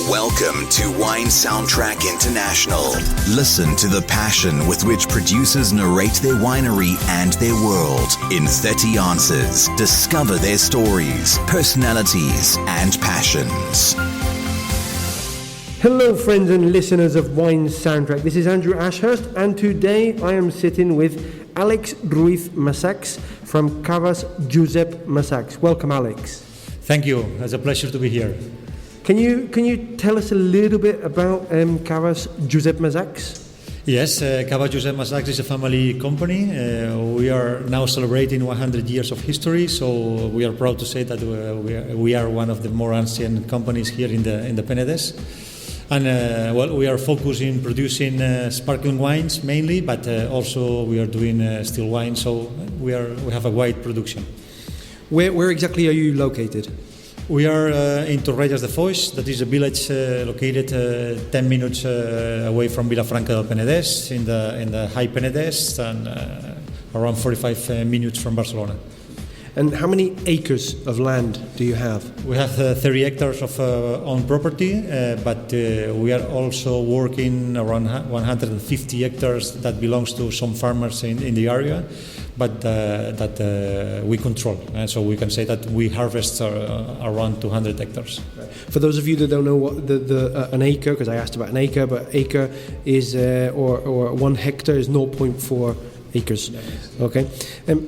Welcome to Wine Soundtrack International. Listen to the passion with which producers narrate their winery and their world. In 30 answers, discover their stories, personalities, and passions. Hello friends and listeners of Wine Soundtrack. This is Andrew Ashurst, and today I am sitting with Alex Ruiz Masachs from Cava's Josep Masachs. Welcome, Alex. Thank you. It's a pleasure to be here. Can you tell us a little bit about Cava's Josep Masachs? Yes, Cava Josep Masachs is a family company. We are now celebrating 100 years of history, so we are proud to say that we are one of the more ancient companies here in the Penedès. And we are focused in producing sparkling wines mainly, but also we are doing still wine, so we have a wide production. Where exactly are you located? We are in Torrelles de Foix, that is a village located 10 minutes away from Vilafranca del Penedès in the High Penedès, and around 45 minutes from Barcelona. And how many acres of land do you have? We have 30 hectares of own property, but we are also working around 150 hectares that belongs to some farmers in the area, but that we control. And so we can say that we harvest around 200 hectares. For those of you that don't know what an acre, because I asked about an acre, but acre is, or 1 hectare is 0.4 acres. Okay.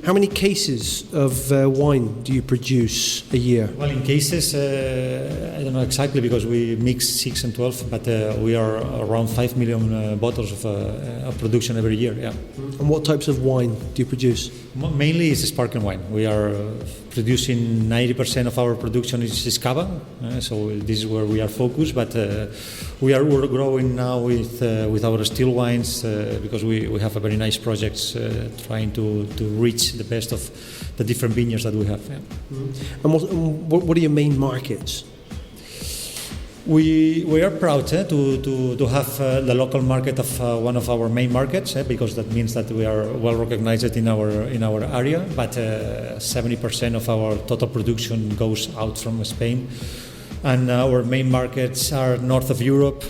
How many cases of wine do you produce a year? Well, in cases, I don't know exactly because we mix 6 and 12, but we are around 5 million bottles of production every year. Yeah. And what types of wine do you produce? Mainly it's sparkling wine. We are producing 90% of our production is cava, so this is where we are focused. But we're growing now with our still wines because we have a very nice projects trying to reach the best of the different vineyards that we have. Yeah. And what are your main markets? We are proud to have the local market of one of our main markets because that means that we are well recognized in our area. But 70% of our total production goes out from Spain, and our main markets are north of Europe,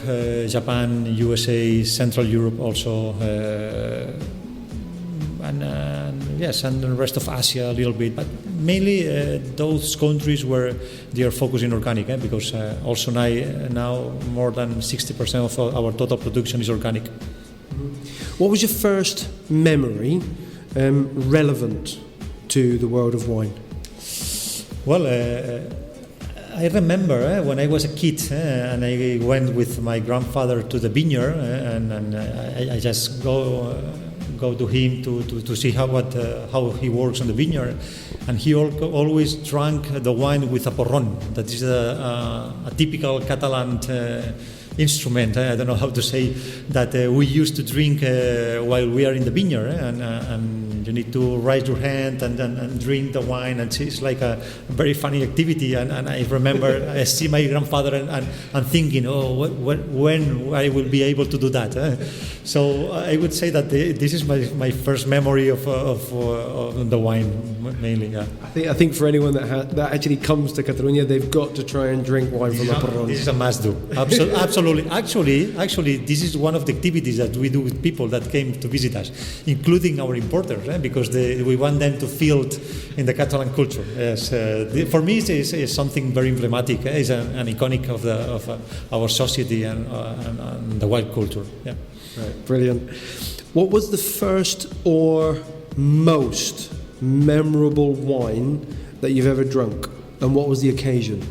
Japan, USA, Central Europe also. And the rest of Asia a little bit, but mainly those countries where they are focusing organic, because also now more than 60% of our total production is organic. What was your first memory relevant to the world of wine? Well, I remember when I was a kid and I went with my grandfather to the vineyard and I just go to him to see how he works on the vineyard, and he always drank the wine with a porron. That is a typical Catalan instrument. I don't know how to say that we used to drink while we are in the vineyard, and you need to raise your hand and drink the wine, and it's like a very funny activity. And I remember I see my grandfather and thinking, when I will be able to do that. So I would say that this is my first memory of the wine, mainly. Yeah. I think for anyone that actually comes to Catalonia, they've got to try and drink wine from a porron. This is a must do. Absolutely. Actually, this is one of the activities that we do with people that came to visit us, including our importers, because we want them to feel it in the Catalan culture. Yes, for me, it's something very emblematic. It's an iconic of our society and the wine culture. Yeah. Right, brilliant. What was the first or most memorable wine that you've ever drunk, and what was the occasion?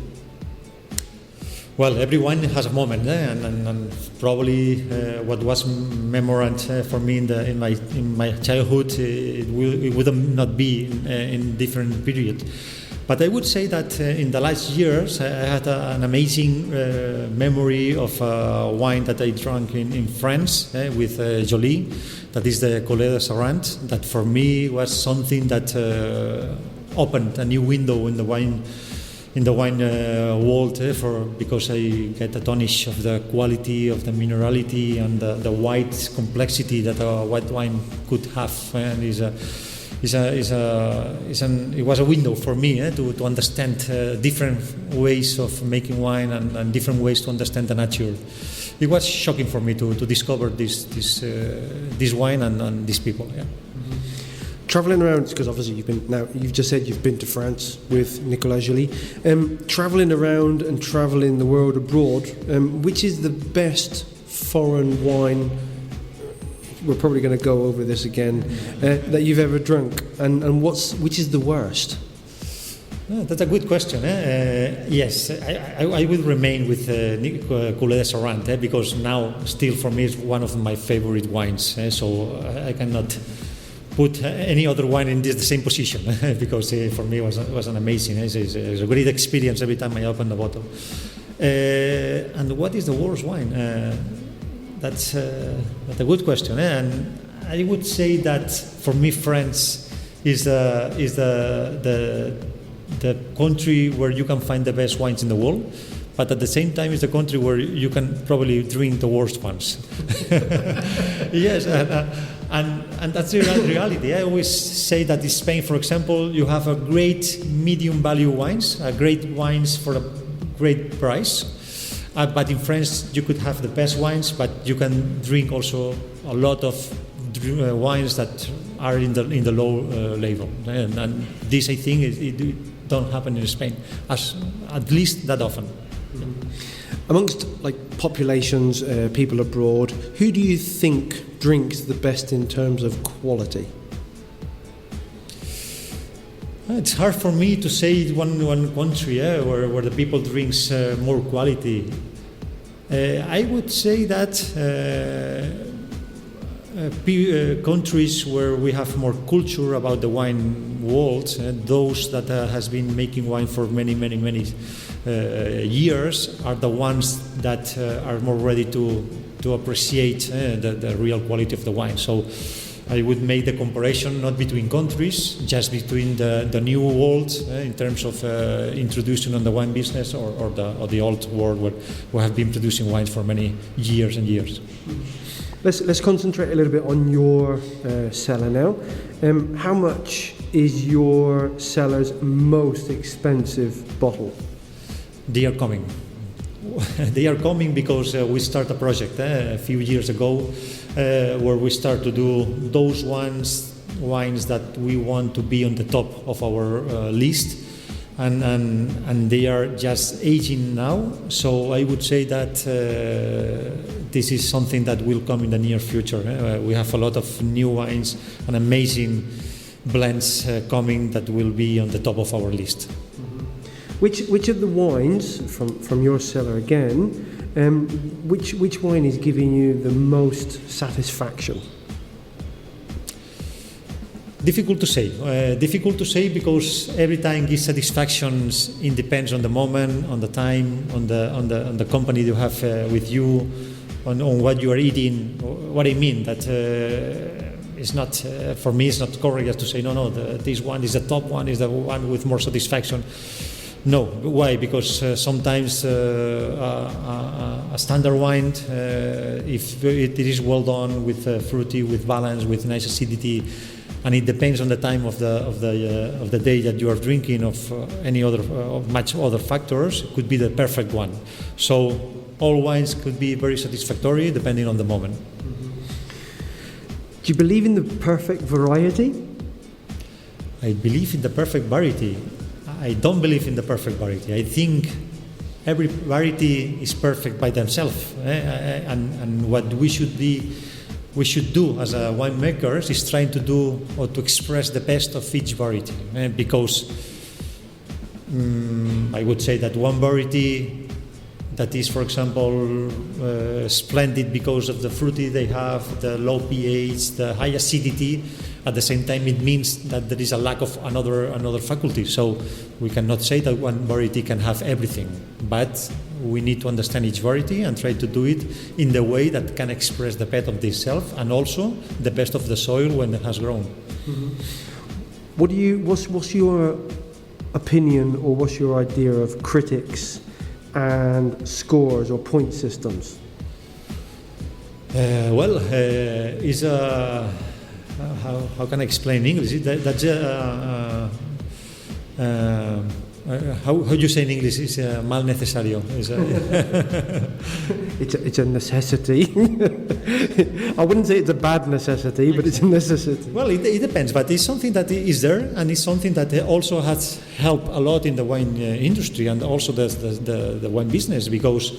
Well, every wine has a moment, and probably what was memorable for me in my childhood, it would not be in different period. But I would say that in the last years I had an amazing memory of wine that I drank in France with Joly, that is the Collet de Sarrant, that for me was something that opened a new window in the wine world, because I get astonished of the quality of the minerality and the white complexity that a white wine could have, and it was a window for me to understand different ways of making wine and different ways to understand the nature. It was shocking for me to discover this wine and these people. Yeah. Traveling around, because obviously you've just said you've been to France with Nicolas Joly. Traveling around and traveling the world abroad, which is the best foreign wine? We're probably going to go over this again. That you've ever drunk, and which is the worst? That's a good question. Yes, I will remain with Coulet de Sorrent because now still for me it's one of my favorite wines. So I cannot put any other wine in the same position because for me it was an amazing. It's a great experience every time I open the bottle. And what is the worst wine? That's a good question. And I would say that for me France is the country where you can find the best wines in the world, but at the same time it's the country where you can probably drink the worst ones. Yes, and that's the reality. I always say that in Spain, for example, you have a great medium value wines, great wines for a great price, but in France you could have the best wines, but you can drink also a lot of wines that are in the low level, and this I think it don't happen in Spain, at least that often. Amongst populations, people abroad, who do you think drinks the best in terms of quality? It's hard for me to say one country where the people drinks more quality. I would say that countries where we have more culture about the wine world, those that has been making wine for many years, are the ones that are more ready to appreciate the real quality of the wine. So I would make the comparison not between countries, just between the new world in terms of introduction on the wine business or the old world where we have been producing wines for many years and years. Let's concentrate a little bit on your cellar now. How much is your cellar's most expensive bottle? They are coming. They are coming because we start a project a few years ago where we start to do those wines that we want to be on the top of our list, and they are just aging now. So I would say that this is something that will come in the near future. We have a lot of new wines and amazing blends coming that will be on the top of our list. Which of the wines from your cellar again, which wine is giving you the most satisfaction? Difficult to say because every time gives satisfactions. It depends on the moment, on the time, on the company you have with you, on what you are eating. What I mean that it's not for me. It's not correct just to say no. This one is the top one, is the one with more satisfaction. No, why? Because sometimes a standard wine, if it is well done with fruity, with balance, with nice acidity, and it depends on the time of the day that you are drinking, of any other much other factors, it could be the perfect one. So all wines could be very satisfactory depending on the moment. Do you believe in the perfect variety? I believe in the perfect variety. I don't believe in the perfect variety. I think every variety is perfect by themselves, and what we should do as a winemakers is trying to do or to express the best of each variety, because I would say that one variety that is, for example, splendid because of the fruity they have, the low pH, the high acidity. At the same time, it means that there is a lack of another faculty. So we cannot say that one variety can have everything, but we need to understand each variety and try to do it in the way that can express the best of itself and also the best of the soil when it has grown. Mm-hmm. What's your opinion, or what's your idea of critics and scores or point systems? how can I explain in English? How you say in English is mal necesario. It's a necessity. I wouldn't say it's a bad necessity, but it's a necessity. Well, it depends, but it's something that is there, and it's something that also has helped a lot in the wine industry and also the wine business, because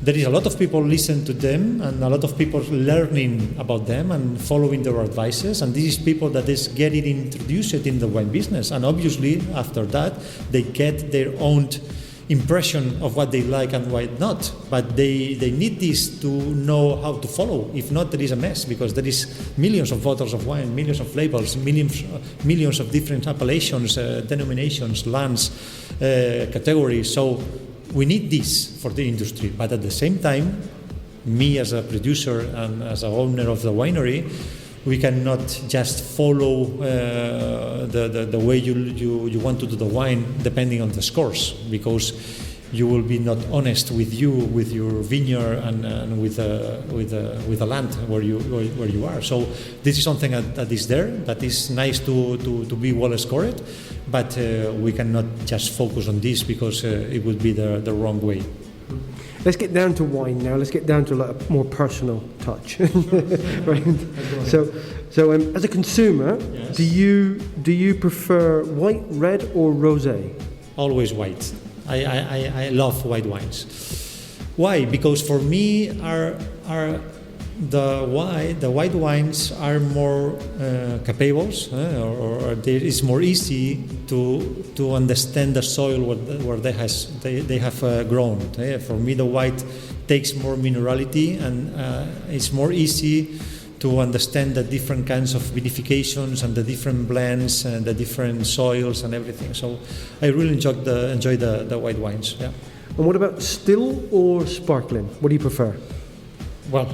there is a lot of people listen to them and a lot of people learning about them and following their advices, and these people that is getting introduced in the wine business, and obviously after that they get their own impression of what they like and what not, but they need this to know how to follow. If not, there is a mess, because there is millions of bottles of wine, millions of labels, millions of different appellations, denominations, lands, categories. So we need this for the industry, but at the same time, me as a producer and as an owner of the winery, we cannot just follow the way you want to do the wine depending on the scores, because you will be not honest with your vineyard and with the land where you are. So this is something that is there, that is nice to be well scored, but we cannot just focus on this, because it would be the wrong way. Let's get down to wine now. Let's get down to a more personal touch. Right. So as a consumer, yes, do you prefer white, red, or rosé? Always white. I love white wines. Why? Because for me, the white wines are more capables, or it's more easy to understand the soil where they have grown. For me, the white takes more minerality, and it's more easy to understand the different kinds of vinifications and the different blends and the different soils and everything. So I really enjoy the white wines. Yeah. And what about still or sparkling? What do you prefer? Well,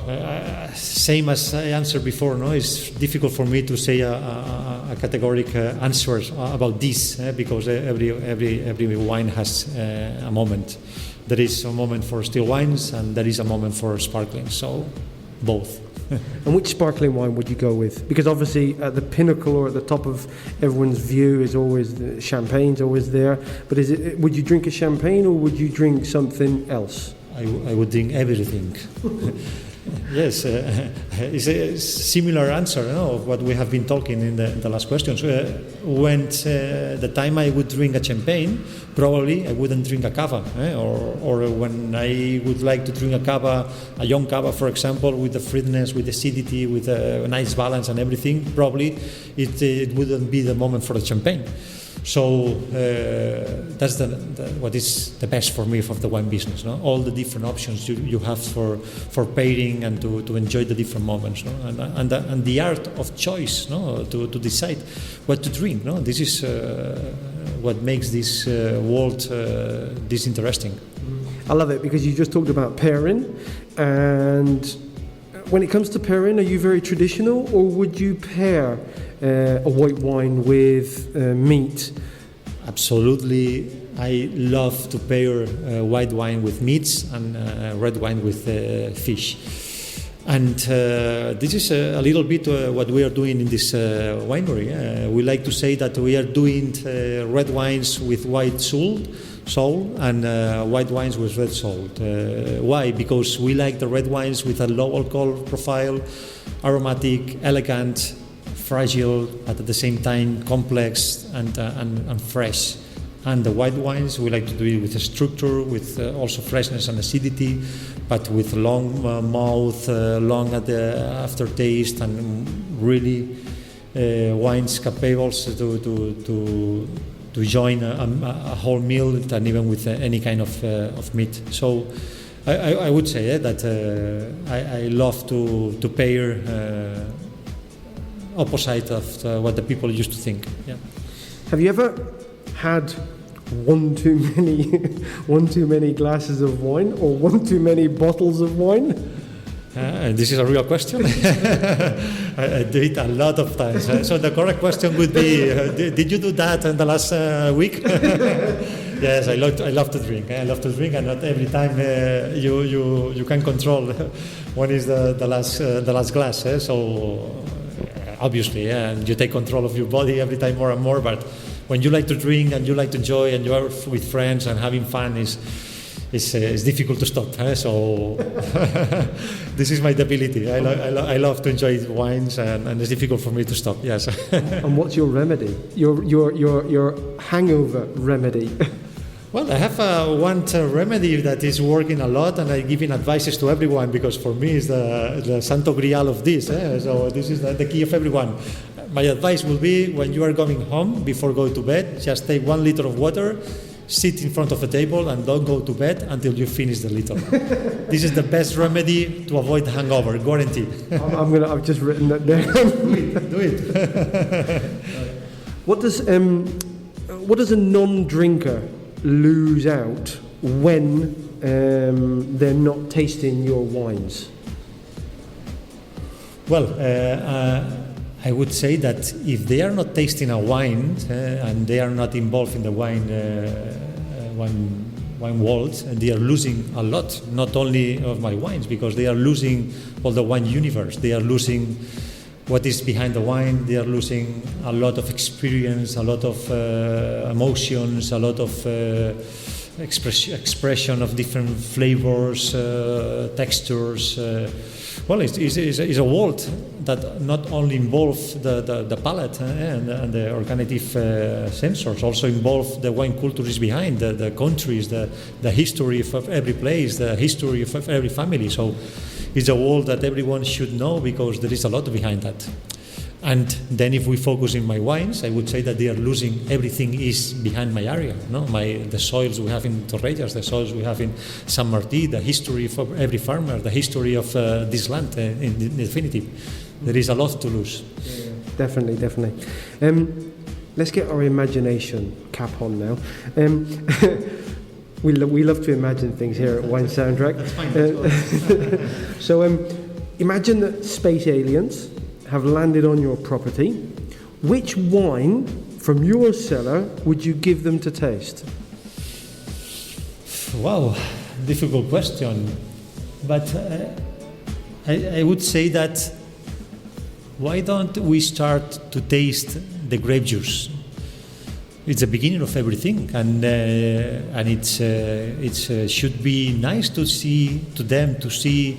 same as I answered before. No, it's difficult for me to say a categorical answer about this, because every wine has a moment. There is a moment for still wines, and there is a moment for sparkling. So, both. And which sparkling wine would you go with? Because obviously at the pinnacle or at the top of everyone's view is always the champagne's always there. But would you drink a champagne or would you drink something else? I would drink everything. Yes, it's a similar answer, of what we have been talking in the last questions. When the time I would drink a champagne, probably I wouldn't drink a cava, or when I would like to drink a cava, a young cava, for example, with the fruitiness, with the acidity, with a nice balance and everything, probably it wouldn't be the moment for the champagne. So that's what is the best for me of the wine business. No? All the different options you have for pairing and to enjoy the different moments, no? and the art of choice, no? to decide what to drink. No? This is what makes this world this interesting. I love it, because you just talked about pairing, and when it comes to pairing, are you very traditional, or would you pair a white wine with meat? Absolutely. I love to pair white wine with meats and red wine with fish. And this is a little bit what we are doing in this winery. We like to say that we are doing red wines with white soul and white wines with red salt. Why? Because we like the red wines with a low alcohol profile, aromatic, elegant, fragile, but at the same time complex and fresh. And the white wines, we like to do it with a structure, with also freshness and acidity, but with long mouth, long at the aftertaste, and really wines capable to join a whole meal, and even with any kind of meat. So I would say that I love to pair opposite of what the people used to think. Yeah. Have you ever had one too many glasses of wine, or one too many bottles of wine? This is a real question. I do it a lot of times. So the correct question would be, did you do that in the last week? Yes, I love to drink. I love to drink, and not every time you can control when is the last glass. So obviously, yeah, and you take control of your body every time more and more. But when you like to drink and you like to enjoy and you are with friends and having fun, it's difficult to stop. So this is my debility. I love to enjoy wines, and it's difficult for me to stop. Yes. And what's your remedy? Your hangover remedy? Well, I have one remedy that is working a lot, and I'm giving advices to everyone because for me it's the Santo Grial of this. So this is the key of everyone. My advice will be when you are going home, before going to bed, just take 1 liter of water, sit in front of a table, and don't go to bed until you finish the liter. This is the best remedy to avoid hangover, guarantee. I've just written that down. Do it. What does a non-drinker lose out when they're not tasting your wines? Well, I would say that if they are not tasting a wine and they are not involved in the wine world, they are losing a lot, not only of my wines, because they are losing all the wine universe. They are losing what is behind the wine. They are losing a lot of experience, a lot of emotions, a lot of expression of different flavors, textures. Well, it's a world that not only involves the palate and the organic sensors, also involve the wine cultures behind, the countries, the history of every place, the history of every family. So it's a world that everyone should know because there is a lot behind that. And then if we focus in my wines, I would say that they are losing everything is behind my area. No, the soils we have in Torrellas, the soils we have in Sant Martí, the history of every farmer, the history of this land. In definitive, there is a lot to lose. Yeah, definitely. Let's get our imagination cap on now. We love to imagine things here at Wine Soundtrack. That's fine. So imagine that space aliens have landed on your property. Which wine from your cellar would you give them to taste? Wow, difficult question. But I would say that why don't we start to taste the grape juice? It's the beginning of everything, and it should be nice to see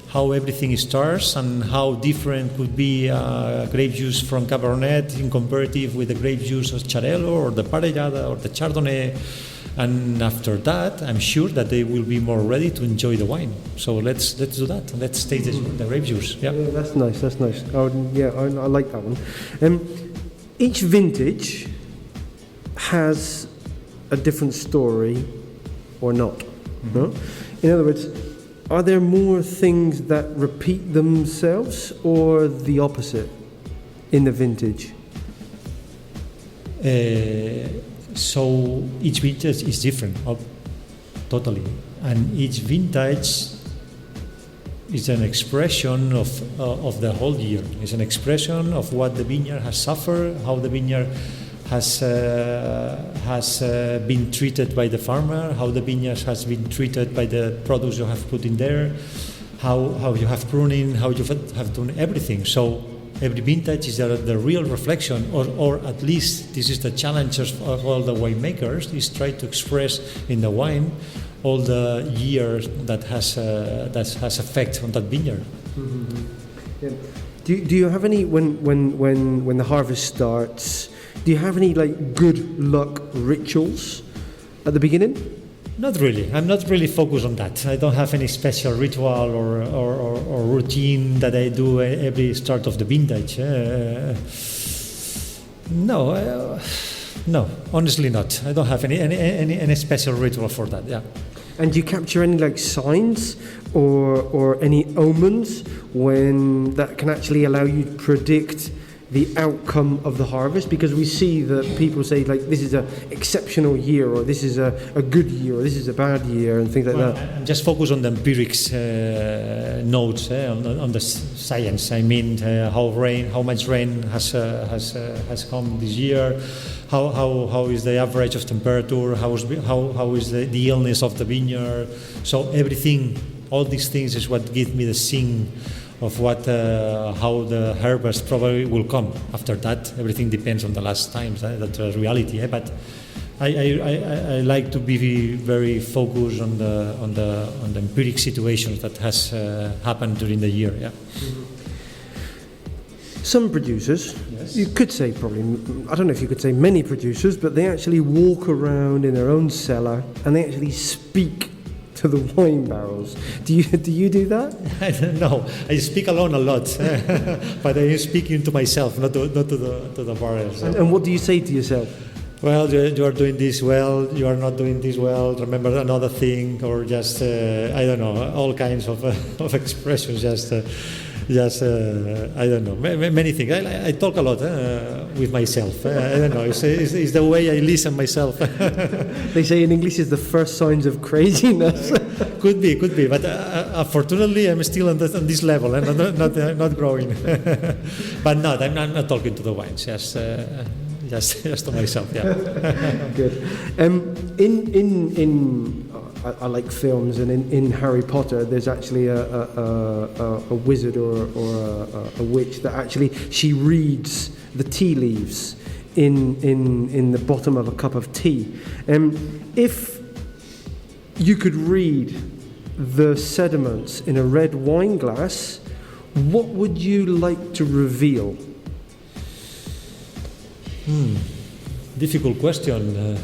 how everything starts and how different could be grape juice from Cabernet in comparative with the grape juice of Xarel·lo or the Parellada or the Chardonnay. And after that, I'm sure that they will be more ready to enjoy the wine. So let's do that. Let's taste the grape juice. Yeah, that's nice. Oh, yeah, I like that one. Each vintage has a different story, or not. Mm-hmm. No? In other words, are there more things that repeat themselves or the opposite in the vintage? So each vintage is different, totally. And each vintage is an expression of the whole year. It's an expression of what the vineyard has suffered, how the vineyard has been treated by the farmer, how the vineyard has been treated by the products you have put in there, how you have pruning, how you have done everything. So every vintage is the real reflection, or at least this is the challenge of all the winemakers, is try to express in the wine all the years that has effect on that vineyard. Mm-hmm. Yeah. Do you have any when the harvest starts? Do you have any good luck rituals at the beginning? Not really. I'm not really focused on that. I don't have any special ritual or routine that I do every start of the vintage. No, honestly not. I don't have any special ritual for that. Yeah. And do you capture any signs or any omens when that can actually allow you to predict the outcome of the harvest? Because we see that people say this is an exceptional year, or this is a good year, or this is a bad year, and things like that. I'm just focused on the empirics notes, on the science. I mean, how much rain has come this year, how is the average of temperature, how is the illness of the vineyard. So everything, all these things is what give me the scene what how the harvest probably will come. After that, everything depends on the last times. That's a reality. But I like to be very focused on the empiric situations that has happened during the year. Yeah. Some producers, Yes. you could say probably, I don't know if you could say many producers, but they actually walk around in their own cellar and they actually speak to the wine barrels. Do you do that? I don't know. I speak alone a lot, but I am speaking to myself, not to the barrels. And what do you say to yourself? Well, you are doing this well, you are not doing this well, remember another thing, or just, I don't know, all kinds of expressions, I don't know, many things. I talk a lot with myself. I don't know, it's the way I listen myself. They say in English is the first signs of craziness. Could be, but fortunately I'm still on this level and not growing. But no, I'm not talking to the wines, just to myself, yeah. Good. I like films, and in Harry Potter, there's actually a wizard or a witch that actually she reads the tea leaves in the bottom of a cup of tea. If you could read the sediments in a red wine glass, what would you like to reveal? Difficult question.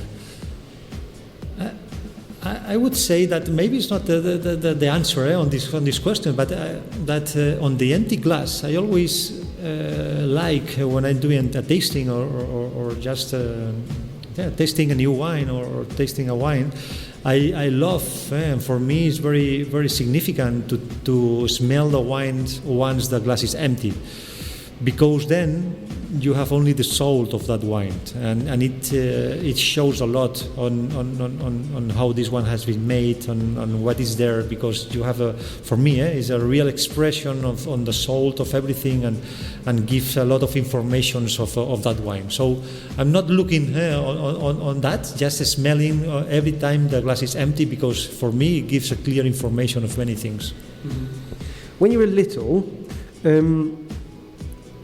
I would say that maybe it's not the answer on this question, but that on the empty glass, I always like when I'm doing a tasting or just tasting a new wine or tasting a wine. I love, and for me it's very, very significant to smell the wines once the glass is empty, because then you have only the soul of that wine, and it shows a lot on how this one has been made, on what is there, because you have for me is a real expression on the soul of everything, and gives a lot of information of that wine. So I'm not looking on that, just smelling every time the glass is empty, because for me it gives a clear information of many things. Mm-hmm. When you were little,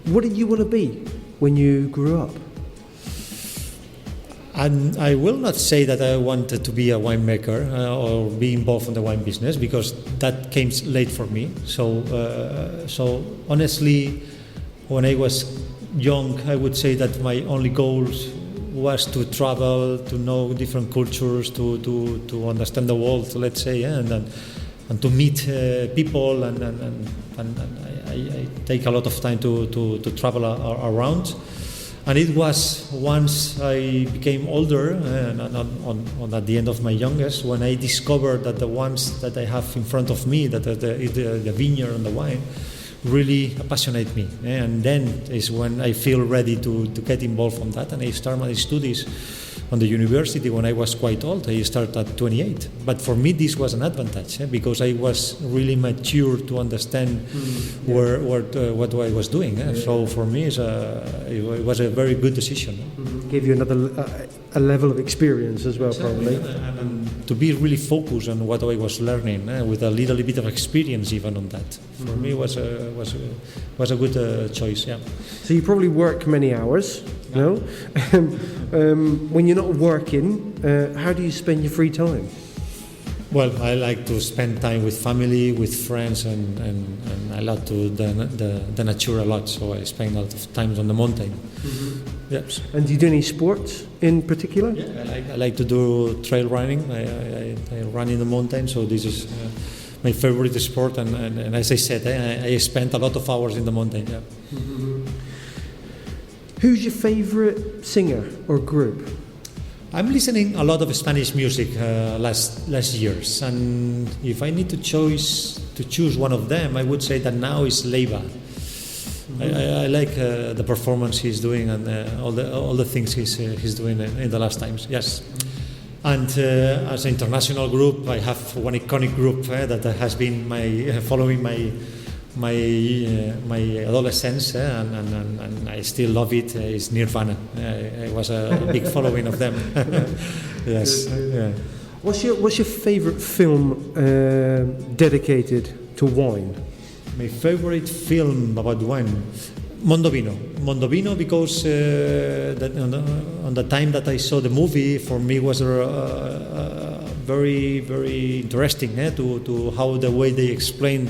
what did you want to be when you grew up? And I will not say that I wanted to be a winemaker or be involved in the wine business, because that came late for me. So honestly, when I was young, I would say that my only goal was to travel, to know different cultures, to understand the world, let's say, and to meet people, and I take a lot of time to travel around. And it was once I became older, and at the end of my youngest, when I discovered that the ones that I have in front of me, that the vineyard and the wine, really passionate me. And then is when I feel ready to get involved on that, and I start my studies on the university when I was quite old. I started at 28. But for me, this was an advantage, because I was really mature to understand what I was doing. So for me, it was a very good decision. Gave you a level of experience as well, probably. And to be really focused on what I was learning, with a little bit of experience even on that. For me, was a good choice. Yeah. So you probably work many hours, no? When you're not working, how do you spend your free time? Well, I like to spend time with family, with friends, and I love the nature a lot. So I spend a lot of time on the mountain. Mm-hmm. Yes. And do you do any sports in particular? Yeah, I like to do trail running. I run in the mountain, so this is my favorite sport. And as I said, I spent a lot of hours in the mountain. Yeah. Mm-hmm. Who's your favorite singer or group? I'm listening a lot of Spanish music last years, and if I need to choose one of them, I would say that now is Leiva. Mm-hmm. I like the performance he's doing, and all the things he's doing in the last times. Yes, and as an international group, I have one iconic group that has been following my adolescence, and I still love it. Is Nirvana. It was a big following of them. Yes. Yeah. What's your favourite film dedicated to wine? favorite film about wine, Mondovino, because on the time that I saw the movie, for me was very, very interesting to how the way they explain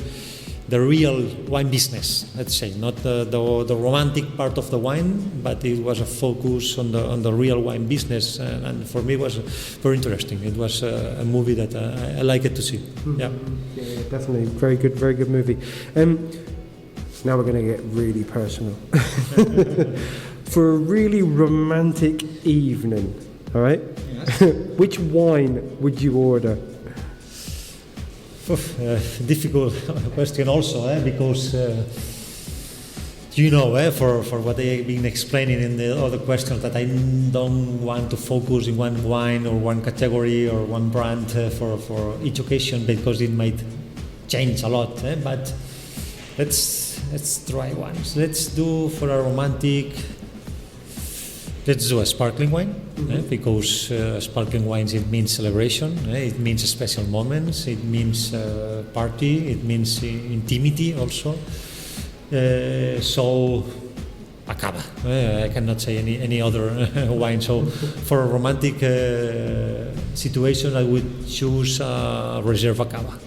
the real wine business, let's say, not the romantic part of the wine, but it was a focus on the real wine business, and for me it was very interesting. It was a movie that I liked to see. Mm-hmm. Yeah, definitely, very good movie. Now we're going to get really personal. For a really romantic evening, all right? Yes. Which wine would you order? Difficult question also, because for what I've been explaining in the other questions, that I don't want to focus in one wine or one category or one brand for each occasion, because it might change a lot. But let's try ones. Let's do for a romantic. Let's do a sparkling wine, because sparkling wines, it means celebration, it means special moments, it means party, it means intimity also. So a cava. I cannot say any other wine. So for a romantic situation, I would choose a Reserva cava.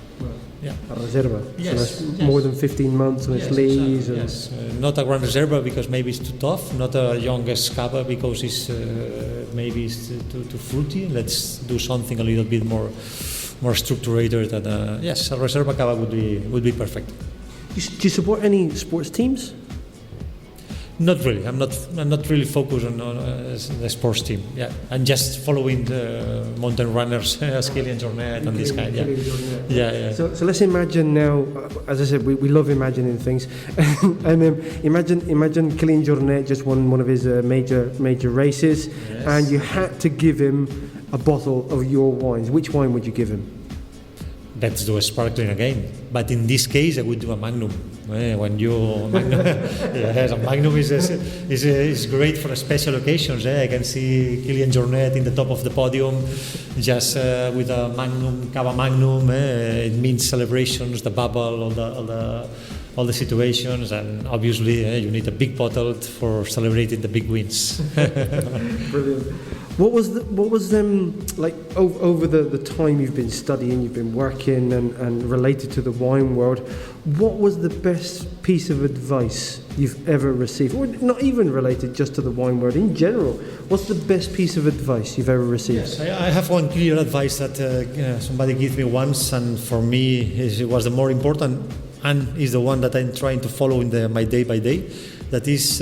Yeah. A Reserva. Yes, so that's more than 15 months on its lees. Yes, not a Grand Reserva because maybe it's too tough. Not a youngest cava because it's maybe it's too fruity. Let's do something a little bit more structured. And yes, a Reserva cava would be perfect. Do you support any sports teams? Not really. I'm not really focused on the sports team. Yeah, I'm just following the mountain runners, Kilian Jornet and this kind. Yeah. So let's imagine now. As I said, we love imagining things, and imagine Kilian Jornet just won one of his major races, yes. And you had to give him a bottle of your wines. Which wine would you give him? Let's do a sparkling again, but in this case I would do a Magnum. When you yes, a Magnum is great for special occasions. I can see Kilian Jornet in the top of the podium, just with a Magnum, Cava Magnum. It means celebrations, the bubble, all the situations, and obviously you need a big bottle for celebrating the big wins. Brilliant. What was like over the time you've been studying, you've been working and related to the wine world? What was the best piece of advice you've ever received, or not even related just to the wine world in general? What's the best piece of advice you've ever received? Yes, I have one clear advice that somebody gave me once, and for me it was the more important, and is the one that I'm trying to follow in my day by day. That is,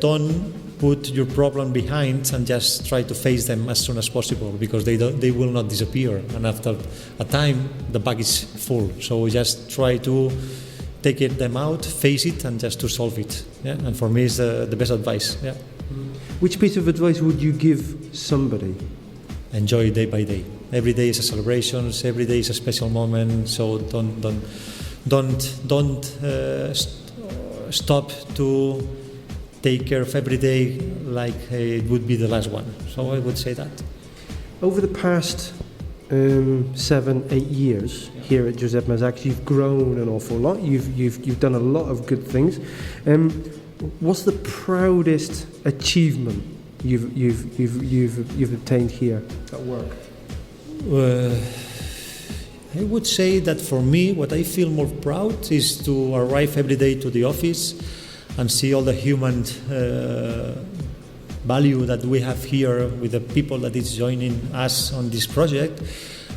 don't put your problem behind and just try to face them as soon as possible, because they will not disappear, and after a time the bag is full. So just try to take them out, face it, and just to solve it. Yeah? And for me, it's the best advice. Yeah. Which piece of advice would you give somebody? Enjoy day by day. Every day is a celebration. Every day is a special moment. So don't stop to take care of every day like it would be the last one. So I would say that. Over the past 7-8 years here at Josep Masachs, you've grown an awful lot. You've done a lot of good things. What's the proudest achievement you've obtained here at work? I would say that for me, what I feel more proud is to arrive every day to the office and see all the human value that we have here with the people that is joining us on this project,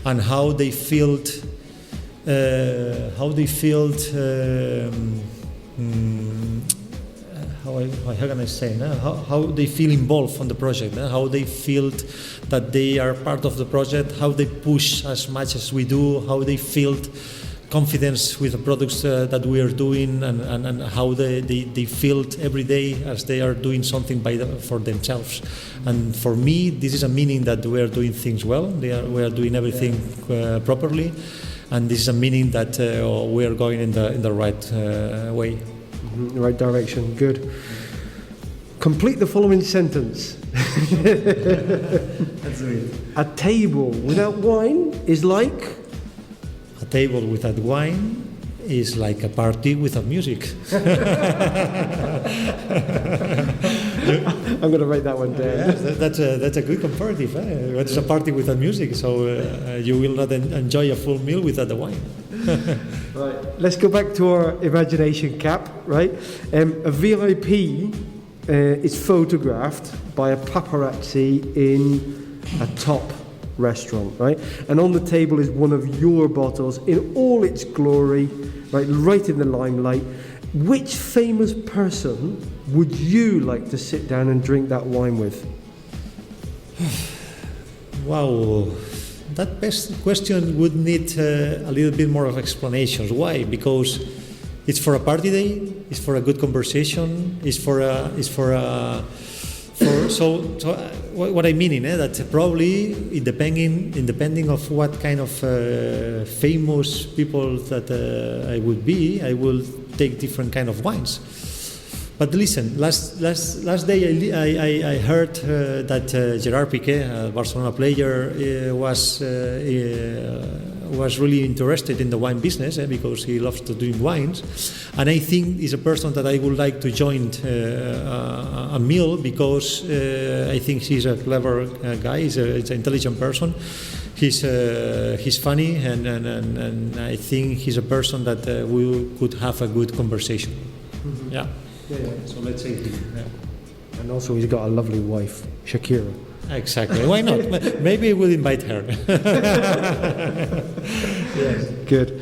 and how they felt how can I say, how they feel involved on the project, how they feel that they are part of the project, how they push as much as we do, how they feel confidence with the products that we are doing, and how they feel every day as they are doing something for themselves. And for me, this is a meaning that we are doing things well, we are doing everything properly, and this is a meaning that we are going in the right way. The right direction. Good. Complete the following sentence. That's it. A table without wine is like? A table without wine is like a party without music. I'm going to write that one down. Yes, that's a good comparative. It's a party without music, so you will not enjoy a full meal without the wine. Right. Let's go back to our imagination cap. Right, a VIP is photographed by a paparazzi in a top restaurant, right? And on the table is one of your bottles in all its glory, right in the limelight. Which famous person would you like to sit down and drink that wine with? Wow, that best question would need a little bit more of explanations. Why? Because it's for a party day, it's for a good conversation, what I mean that probably depending of what kind of famous people that I would be, I will take different kind of wines. But listen, last day I heard that Gerard Piqué, a Barcelona player, was really interested in the wine business because he loves to drink wines, and I think he's a person that I would like to join a meal because I think he's a clever guy. He's an intelligent person. He's funny, and I think he's a person that we could have a good conversation. Mm-hmm. Yeah. So let's say him. Yeah. And also he's got a lovely wife, Shakira. Exactly. Why not? Maybe we'll invite her. Yes. Good.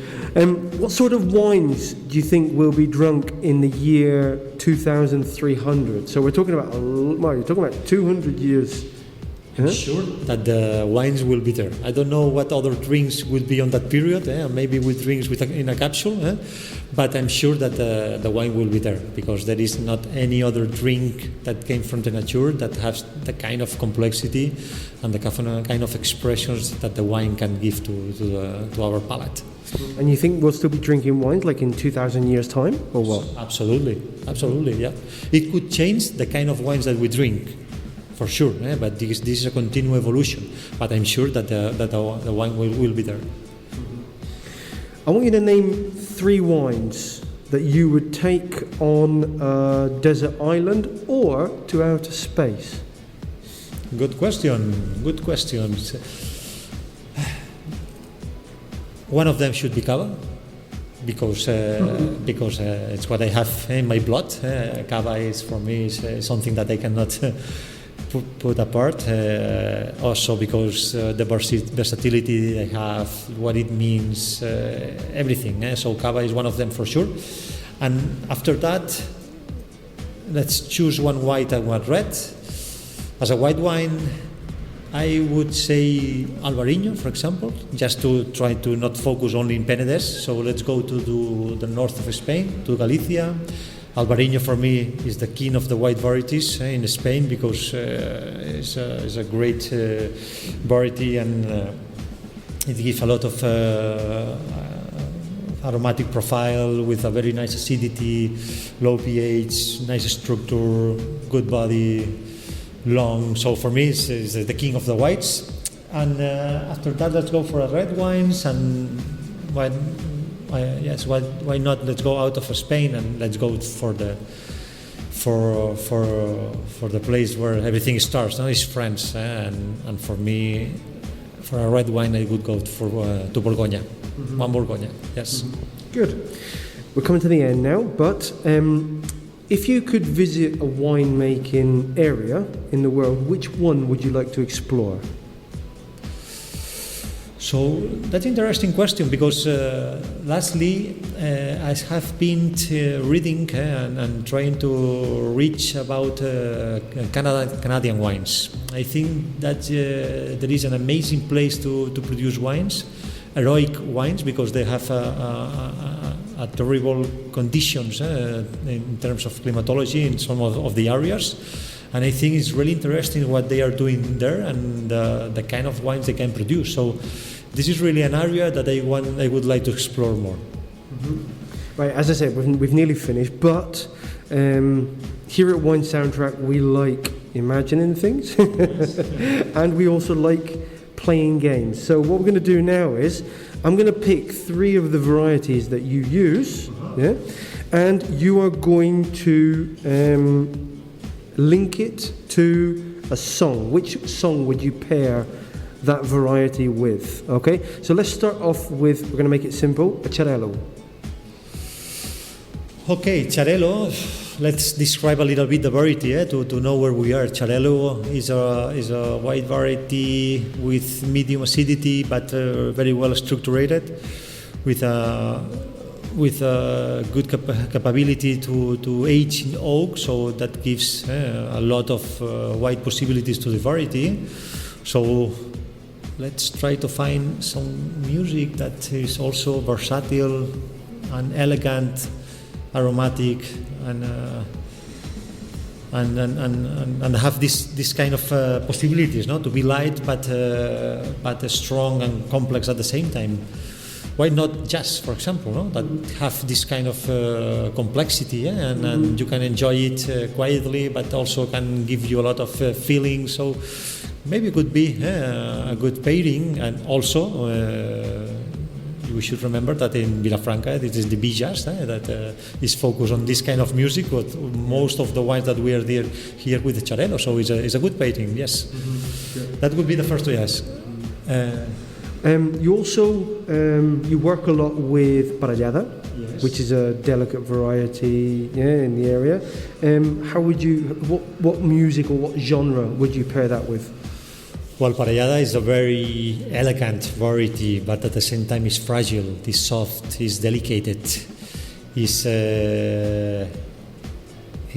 What sort of wines do you think will be drunk in the year 2300? So we're talking about you're talking about 200 years. I'm sure that the wines will be there. I don't know what other drinks will be on that period. Maybe with drinks in a capsule. But I'm sure that the wine will be there because there is not any other drink that came from the nature that has the kind of complexity and the kind of expressions that the wine can give to our palate. And you think we'll still be drinking wines like in 2,000 years' time, or what? Absolutely, yeah. It could change the kind of wines that we drink. For sure, but this is a continual evolution. But I'm sure that the wine will be there. I want you to name 3 wines that you would take on a desert island or to outer space. Good question. One of them should be cava, because it's what I have in my blood. Cava is for me something that I cannot put apart. Also because the versatility they have, what it means, everything. So cava is one of them for sure. And after that, let's choose one white and one red. As a white wine, I would say Albarino, for example, just to try to not focus only in Penedès. So let's go to the north of Spain, to Galicia. Albarino for me is the king of the white varieties in Spain because it's a great variety and it gives a lot of aromatic profile with a very nice acidity, low pH, nice structure, good body, long. So for me it's the king of the whites. And after that let's go for red wines and why not? Let's go out of Spain and let's go for the place where everything starts. Now is France, and for me, for a red wine, I would go to Borgogne. Mm-hmm. One Borgogne, yes. Mm-hmm. Good. We're coming to the end now, but if you could visit a winemaking area in the world, which one would you like to explore? So that's an interesting question because lastly I have been reading and trying to reach about Canadian wines. I think that there is an amazing place to produce wines, heroic wines, because they have a terrible conditions in terms of climatology in some of the areas. And I think it's really interesting what they are doing there and the kind of wines they can produce. So this is really an area that I would like to explore more. Mm-hmm. Right, as I said, we've nearly finished, but here at Wine Soundtrack we like imagining things and we also like playing games. So what we're going to do now is I'm going to pick 3 of the varieties that you use, yeah, and you are going to link it to a song. Which song would you pair that variety with? Okay, so let's start off with, we're going to make it simple, a Xarel·lo. Okay, Xarel·lo. Let's describe a little bit the variety to know where we are. Xarel·lo is a white variety with medium acidity, but very well structured, with a good capability to age in oak. So that gives a lot of wide possibilities to the variety. So let's try to find some music that is also versatile and elegant, aromatic, and have this kind of possibilities, no? To be light but strong and complex at the same time. Why not jazz, for example, no? That have this kind of complexity, and you can enjoy it quietly, but also can give you a lot of feeling. So maybe it could be a good pairing, and also we should remember that in Vilafranca, this is the vineyards that is focused on this kind of music. But most of the wines that we are there here with the Xarel·lo, so it's a good pairing. Yes, that would be the first to yes. You also you work a lot with parellada, yes, which is a delicate variety, yeah, in the area. How would you? What music or what genre would you pair that with? Well, parellada is a very elegant variety, but at the same time is fragile, is soft, is delicate, is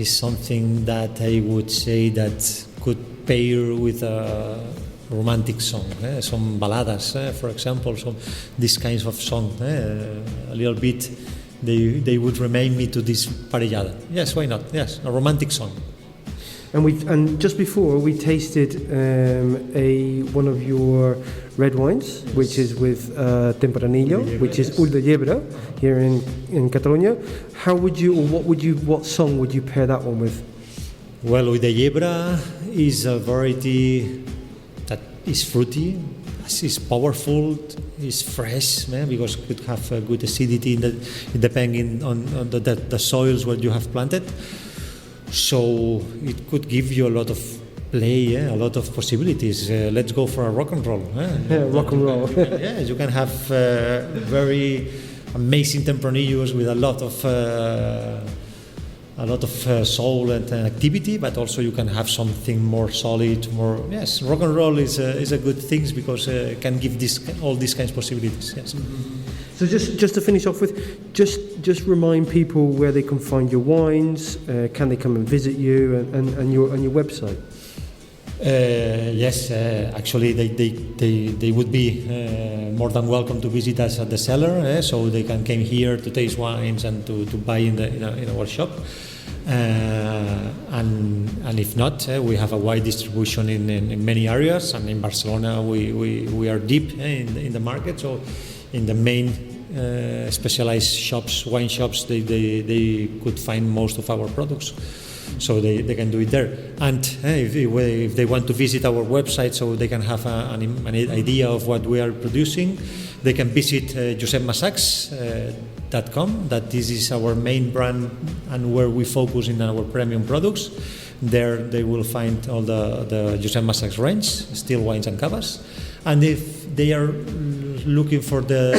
something that I would say that could pair with a romantic song, some baladas, for example, these kinds of songs, a little bit, they would remind me to this parellada. Yes, why not? Yes, a romantic song. And just before we tasted one of your red wines, yes, which is with Tempranillo, which is Ull de Llebre here in Catalonia. How would you, or what song would you pair that one with? Well, Ull de Llebre is a variety that is fruity, is powerful, is fresh, because it could have a good acidity depending on the soils where you have planted. So it could give you a lot of play, a lot of possibilities. Let's go for a rock and roll. Yeah, rock and roll. You can have very amazing Tempranillos with a lot of soul and activity, but also you can have something more solid, more. Yes, rock and roll is a good thing because it can give all these kinds of possibilities. Yes. Mm-hmm. So just to finish off with, just remind people where they can find your wines. Can they come and visit you and your website? Yes, actually they would be more than welcome to visit us at the cellar, so they can come here to taste wines and to buy in our shop. And if not, we have a wide distribution in many areas, and in Barcelona we are deep in the market. So in the main specialized shops, wine shops, they could find most of our products. So they can do it there. And if they want to visit our website so they can have an idea of what we are producing, they can visit josepmasachs.com. That this is our main brand and where we focus in our premium products. There they will find all the Josep Masachs range, still wines and cavas. And if they are looking for the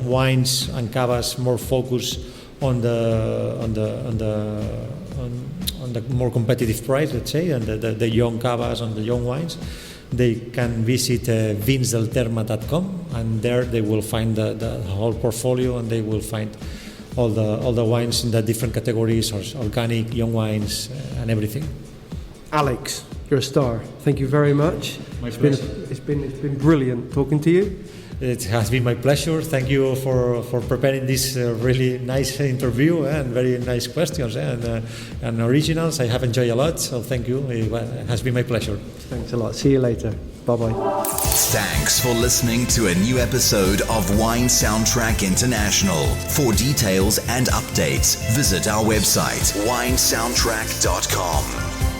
wines and cavas more focused on the more competitive price, let's say, and the young cavas and the young wines, they can visit vinsdelterma.com, and there they will find the whole portfolio, and they will find all the wines in the different categories, organic, young wines, and everything. Alex, you're a star. Thank you very much. It's been brilliant talking to you. It has been my pleasure. Thank you for preparing this really nice interview and very nice questions and originals. I have enjoyed a lot, so thank you. It has been my pleasure. Thanks a lot. See you later. Bye-bye. Thanks for listening to a new episode of Wine Soundtrack International. For details and updates, visit our website, winesoundtrack.com.